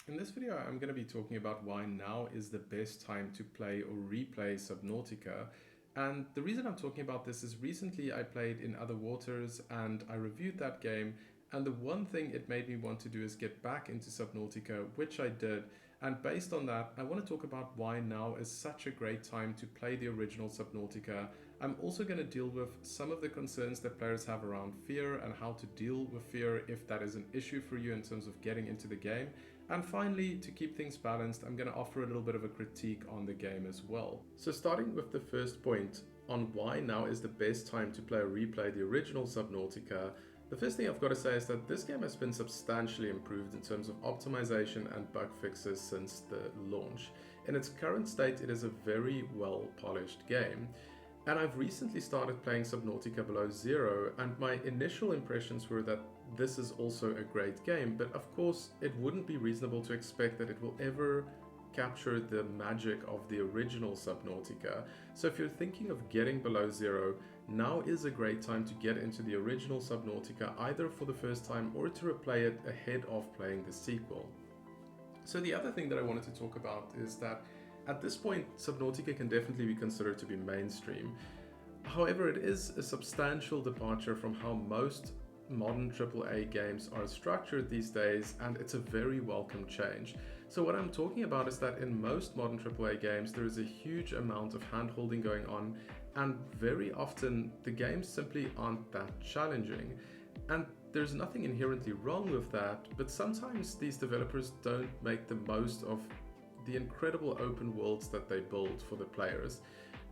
In this video, I'm going to be talking about why now is the best time to play or replay Subnautica. And the reason I'm talking about this is recently I played In Other Waters and I reviewed that game. And the one thing it made me want to do is get back into Subnautica, which I did. And based on that, I want to talk about why now is such a great time to play the original Subnautica. I'm also going to deal with some of the concerns that players have around fear and how to deal with fear if that is an issue for you in terms of getting into the game. And finally, to keep things balanced, I'm going to offer a little bit of a critique on the game as well. So starting with the first point on why now is the best time to play or replay the original Subnautica, the first thing I've got to say is that this game has been substantially improved in terms of optimization and bug fixes since the launch. In its current state, it is a very well polished game. And I've recently started playing Subnautica Below Zero, and my initial impressions were that this is also a great game, but of course it wouldn't be reasonable to expect that it will ever capture the magic of the original Subnautica. So if you're thinking of getting Below Zero, now is a great time to get into the original Subnautica, either for the first time or to replay it ahead of playing the sequel. So the other thing that I wanted to talk about is that at this point, Subnautica can definitely be considered to be mainstream. However, it is a substantial departure from how most modern AAA games are structured these days, and it's a very welcome change. So what I'm talking about is that in most modern AAA games, there is a huge amount of hand-holding going on, and very often the games simply aren't that challenging. And there's nothing inherently wrong with that, but sometimes these developers don't make the most of the incredible open worlds that they build for the players.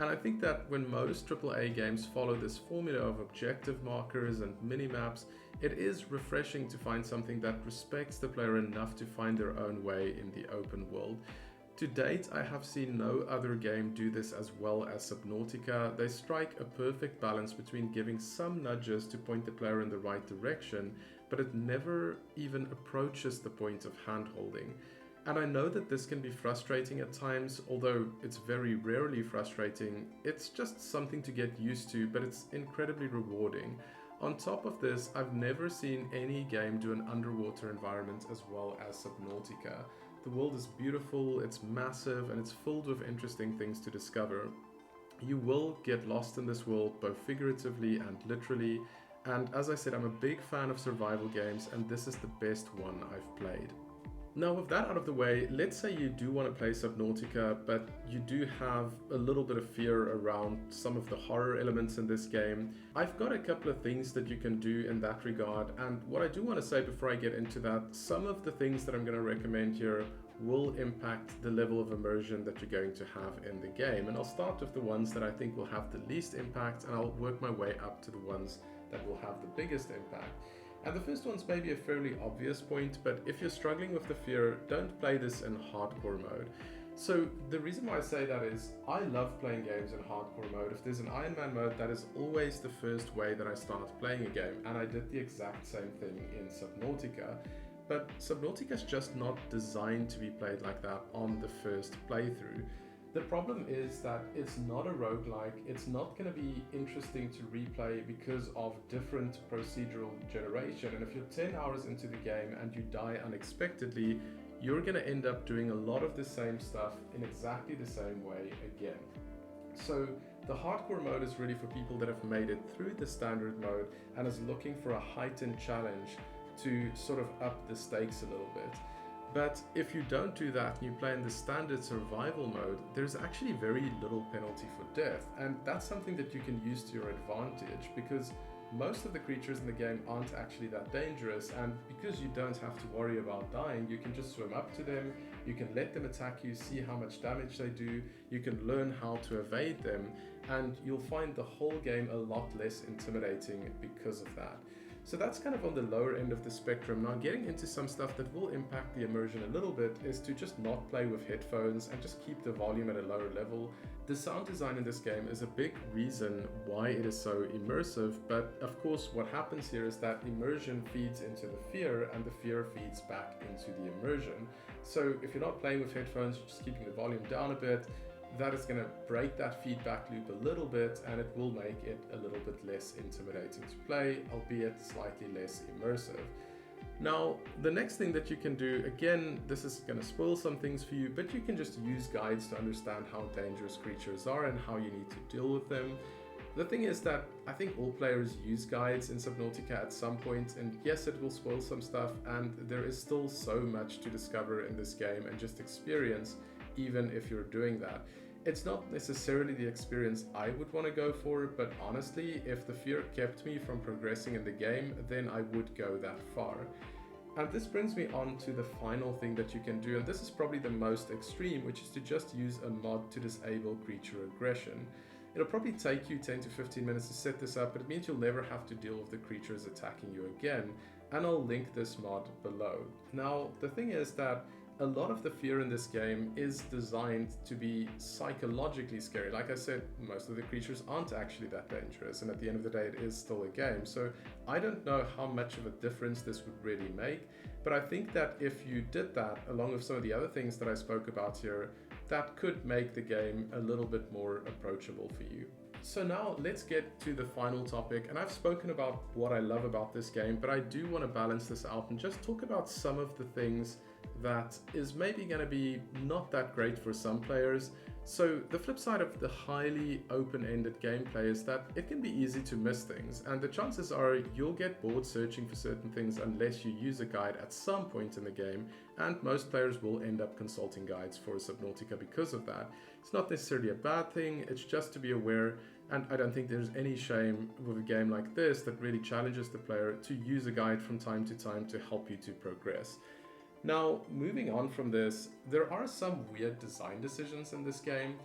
And I think that when most AAA games follow this formula of objective markers and mini-maps, it is refreshing to find something that respects the player enough to find their own way in the open world. To date, I have seen no other game do this as well as Subnautica. They strike a perfect balance between giving some nudges to point the player in the right direction, but it never even approaches the point of hand-holding. And I know that this can be frustrating at times, although it's very rarely frustrating. It's just something to get used to, but it's incredibly rewarding. On top of this, I've never seen any game do an underwater environment as well as Subnautica. The world is beautiful, it's massive, and it's filled with interesting things to discover. You will get lost in this world, both figuratively and literally. And as I said, I'm a big fan of survival games, and this is the best one I've played. Now with that out of the way, let's say you do want to play Subnautica, but you do have a little bit of fear around some of the horror elements in this game. I've got a couple of things that you can do in that regard, and what I do want to say before I get into that, some of the things that I'm going to recommend here will impact the level of immersion that you're going to have in the game. And I'll start with the ones that I think will have the least impact, and I'll work my way up to the ones that will have the biggest impact. And the first one's maybe a fairly obvious point, but if you're struggling with the fear, don't play this in hardcore mode. So the reason why I say that is, I love playing games in hardcore mode. If there's an Iron Man mode, that is always the first way that I start playing a game, and I did the exact same thing in Subnautica. But Subnautica is just not designed to be played like that on the first playthrough. The problem is that it's not a roguelike, it's not going to be interesting to replay because of different procedural generation, and if you're 10 hours into the game and you die unexpectedly, you're going to end up doing a lot of the same stuff in exactly the same way again. So the hardcore mode is really for people that have made it through the standard mode and is looking for a heightened challenge to sort of up the stakes a little bit. But if you don't do that and you play in the standard survival mode, there's actually very little penalty for death. And that's something that you can use to your advantage because most of the creatures in the game aren't actually that dangerous. And because you don't have to worry about dying, you can just swim up to them, you can let them attack you, see how much damage they do, you can learn how to evade them, and you'll find the whole game a lot less intimidating because of that. So that's kind of on the lower end of the spectrum. Now getting into some stuff that will impact the immersion a little bit is to just not play with headphones and just keep the volume at a lower level. The sound design in this game is a big reason why it is so immersive, but of course what happens here is that immersion feeds into the fear and the fear feeds back into the immersion. So if you're not playing with headphones, you're just keeping the volume down a bit, that is going to break that feedback loop a little bit, and it will make it a little bit less intimidating to play, albeit slightly less immersive. Now, the next thing that you can do, again, this is going to spoil some things for you, but you can just use guides to understand how dangerous creatures are and how you need to deal with them. The thing is that I think all players use guides in Subnautica at some point, and yes, it will spoil some stuff, and there is still so much to discover in this game and just experience, even if you're doing that. It's not necessarily the experience I would want to go for, but honestly, if the fear kept me from progressing in the game, then I would go that far. And this brings me on to the final thing that you can do, and this is probably the most extreme, which is to just use a mod to disable creature aggression. It'll probably take you 10 to 15 minutes to set this up, but it means you'll never have to deal with the creatures attacking you again, and I'll link this mod below. Now, the thing is that a lot of the fear in this game is designed to be psychologically scary. Like I said, most of the creatures aren't actually that dangerous, and at the end of the day, it is still a game. So I don't know how much of a difference this would really make, but I think that if you did that, along with some of the other things that I spoke about here, that could make the game a little bit more approachable for you. So now let's get to the final topic, and I've spoken about what I love about this game, but I do want to balance this out and just talk about some of the things that is maybe going to be not that great for some players. So the flip side of the highly open-ended gameplay is that it can be easy to miss things, and the chances are you'll get bored searching for certain things unless you use a guide at some point in the game, and most players will end up consulting guides for Subnautica because of that. It's not necessarily a bad thing, it's just to be aware, and I don't think there's any shame with a game like this that really challenges the player to use a guide from time to time to help you to progress. Now, moving on from this, there are some weird design decisions in this game.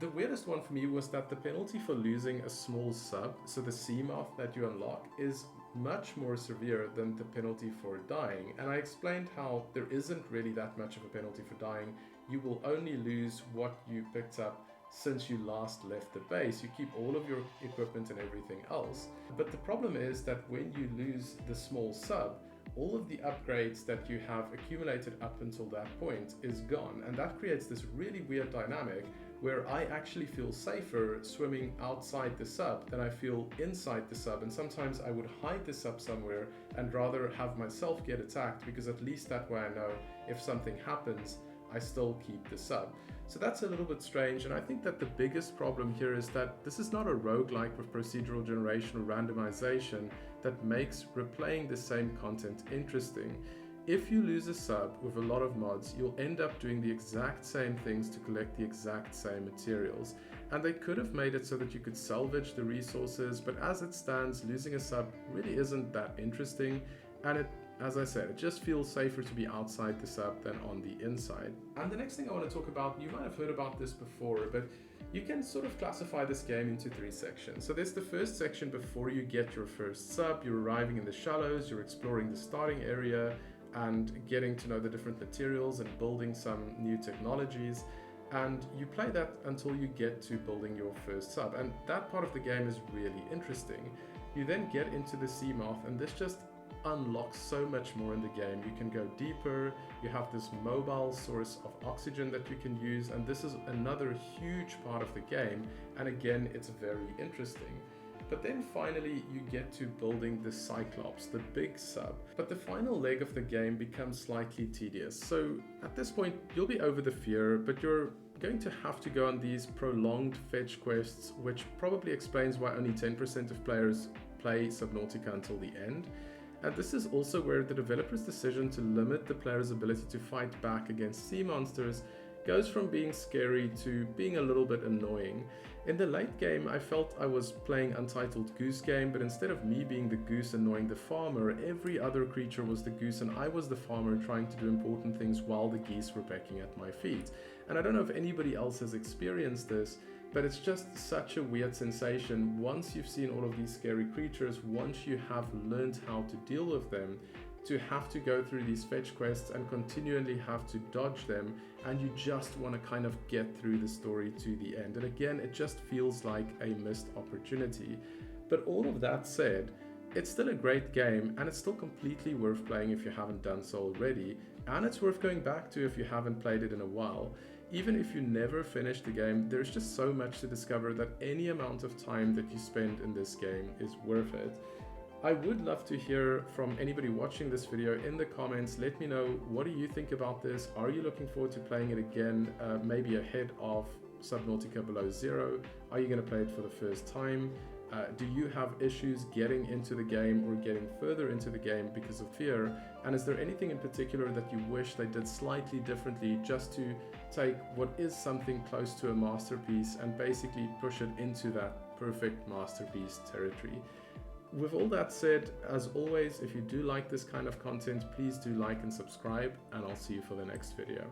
The weirdest one for me was that the penalty for losing a small sub, so the seamoth that you unlock, is much more severe than the penalty for dying. And I explained how there isn't really that much of a penalty for dying. You will only lose what you picked up since you last left the base. You keep all of your equipment and everything else. But the problem is that when you lose the small sub, all of the upgrades that you have accumulated up until that point is gone, and that creates this really weird dynamic where I actually feel safer swimming outside the sub than I feel inside the sub, and sometimes I would hide the sub somewhere and rather have myself get attacked, because at least that way I know if something happens I still keep the sub. So that's a little bit strange, and I think that the biggest problem here is that this is not a roguelike with procedural generation or randomization that makes replaying the same content interesting. If you lose a sub with a lot of mods, you'll end up doing the exact same things to collect the exact same materials. And they could have made it so that you could salvage the resources, but as it stands, losing a sub really isn't that interesting, and as I said, it just feels safer to be outside the sub than on the inside. And the next thing I want to talk about, you might have heard about this before, but you can sort of classify this game into 3 sections. So there's the first section before you get your first sub, you're arriving in the shallows, you're exploring the starting area and getting to know the different materials and building some new technologies. And you play that until you get to building your first sub. And that part of the game is really interesting. You then get into the Seamoth, and this just unlocks so much more in the game. You can go deeper, you have this mobile source of oxygen that you can use, and this is another huge part of the game, and again it's very interesting. But then finally you get to building the Cyclops, the big sub. But the final leg of the game becomes slightly tedious. So at this point you'll be over the fear, but you're going to have to go on these prolonged fetch quests, which probably explains why only 10% of players play Subnautica until the end. And this is also where the developer's decision to limit the player's ability to fight back against sea monsters goes from being scary to being a little bit annoying. In the late game, I felt I was playing Untitled Goose Game, but instead of me being the goose annoying the farmer, every other creature was the goose and I was the farmer trying to do important things while the geese were pecking at my feet. And I don't know if anybody else has experienced this, but it's just such a weird sensation once you've seen all of these scary creatures, once you have learned how to deal with them, to have to go through these fetch quests and continually have to dodge them, and you just want to kind of get through the story to the end. And again, it just feels like a missed opportunity. But all of that said, it's still a great game, and it's still completely worth playing if you haven't done so already, and it's worth going back to if you haven't played it in a while. Even if you never finish the game, there's just so much to discover that any amount of time that you spend in this game is worth it. I would love to hear from anybody watching this video in the comments. Let me know, what do you think about this? Are you looking forward to playing it again, maybe ahead of Subnautica Below Zero? Are you going to play it for the first time? Do you have issues getting into the game or getting further into the game because of fear? And is there anything in particular that you wish they did slightly differently, just to take what is something close to a masterpiece and basically push it into that perfect masterpiece territory? With all that said, as always, if you do like this kind of content, please do like and subscribe, and I'll see you for the next video.